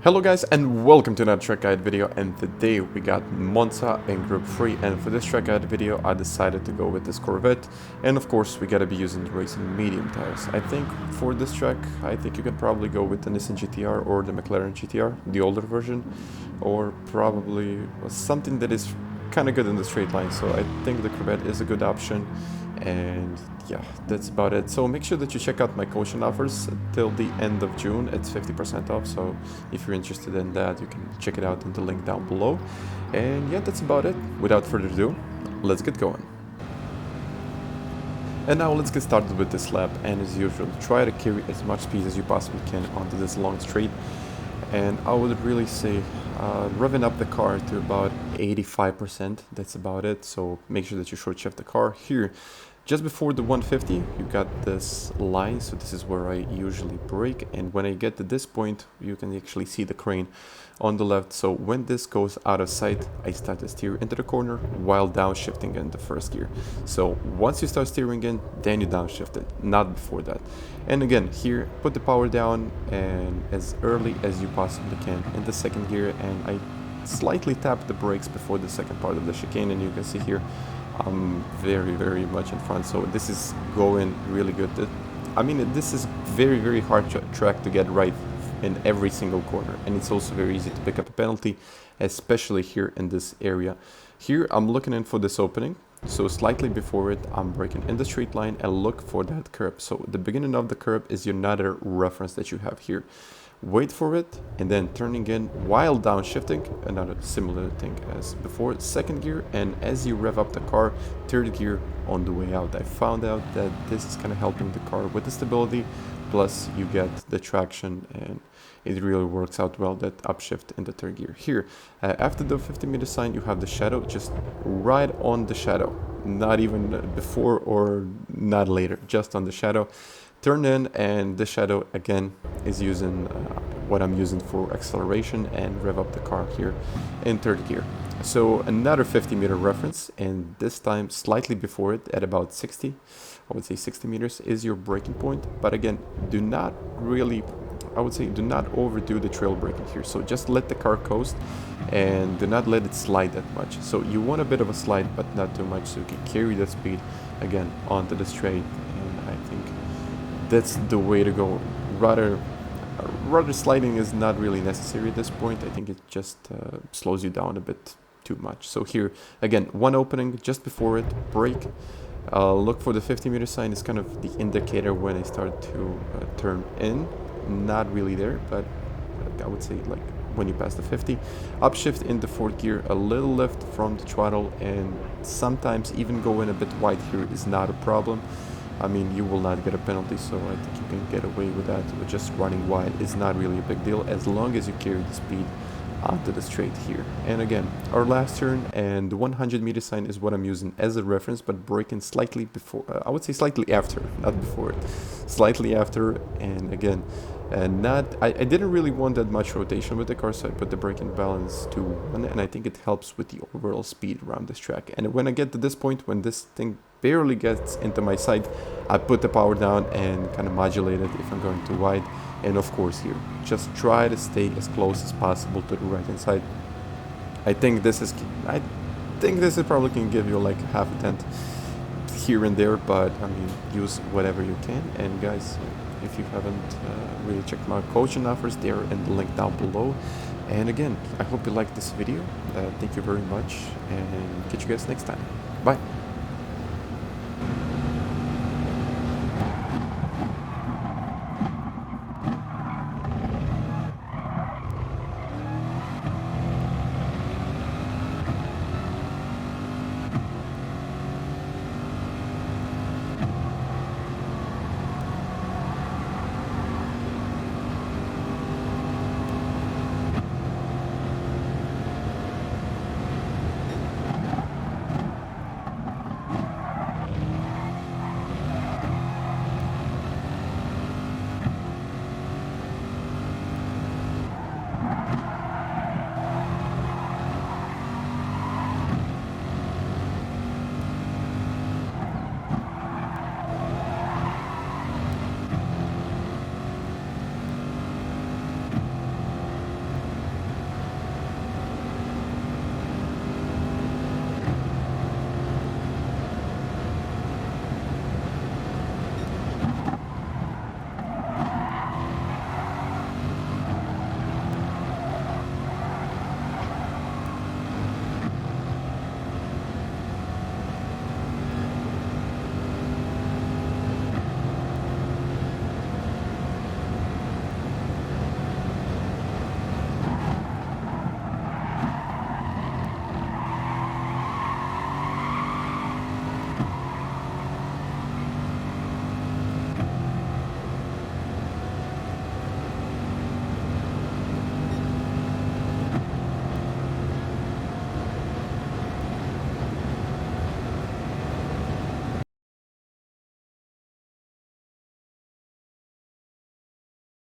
Hello guys and welcome to another track guide video, and today we got Monza in Group 3, and for this track guide video I decided to go with this Corvette, and of course we gotta be using the racing medium tires. I think for this track I think you can probably go with the Nissan GTR or the McLaren GTR, the older version, or probably something that is kind of good in the straight line, so I think the Corvette is a good option. And yeah, that's about it. So make sure that you check out my coaching offers till the end of June. It's 50% off, so if you're interested in that, you can check it out in the link down below. And yeah, that's about it. Without further ado, let's get going. And now let's get started with this lap, and as usual, try to carry as much speed as you possibly can onto this long straight. And I would really say revving up the car to about 85%, that's about it. So make sure that you short shift the car here. Just before the 150, you got this line, so this is where I usually brake, and when I get to this point, you can actually see the crane on the left. So when this goes out of sight, I start to steer into the corner while downshifting in the first gear. So once you start steering in, then you downshift it, not before that. And again, here, put the power down and as early as you possibly can in the second gear, and I slightly tap the brakes before the second part of the chicane, and you can see here I'm very much in front, so this is going really good. I mean, this is very hard track to get right in every single corner, and it's also very easy to pick up a penalty, especially here in this area. Here I'm looking in for this opening, so slightly before it I'm braking in the straight line and look for that curb. So the beginning of the curb is another reference that you have here. Wait for it and then turning in while downshifting, another similar thing as before, second gear, and as you rev up the car, third gear on the way out. I found out that this is kind of helping the car with the stability, plus you get the traction, and it really works out well, that upshift in the third gear. Here, after the 50-meter sign, you have the shadow, just right on the shadow, not even before or not later, just on the shadow. Turn in, and the shadow again is using what I'm using for acceleration, and rev up the car here in third gear. So another 50-meter reference, and this time slightly before it at about 60, I would say 60 meters is your braking point. But again, do not really, I would say, do not overdo the trail braking here. So just let the car coast and do not let it slide that much. So you want a bit of a slide, but not too much, so you can carry the speed again onto the straight. And I think that's the way to go. Rather sliding is not really necessary at this point. I think it just slows you down a bit too much. So here again, one opening just before it, brake, look for the 50-meter sign. Is kind of the indicator when I start to turn in. Not really there, but I would say like when you pass the 50, upshift in the fourth gear, a little lift from the throttle, and sometimes even going a bit wide here is not a problem. I mean, you will not get a penalty, so I think you can get away with that. With just running wide is not really a big deal, as long as you carry the speed onto the straight here. And again, our last turn, and the 100-meter sign is what I'm using as a reference, but braking slightly before, I would say slightly after, not before it, slightly after. And again, I didn't really want that much rotation with the car, so I put the braking balance to 1, and I think it helps with the overall speed around this track. And when I get to this point, when this thing barely gets into my sight, I put the power down and kind of modulate it if I'm going too wide. And of course here, just try to stay as close as possible to the right hand side. I think this is probably can give you like half a tenth here and there, but I mean, use whatever you can. And guys, if you haven't really checked my coaching offers, they're in the link down below. And again, I hope you liked this video. Thank you very much, and catch you guys next time. Bye.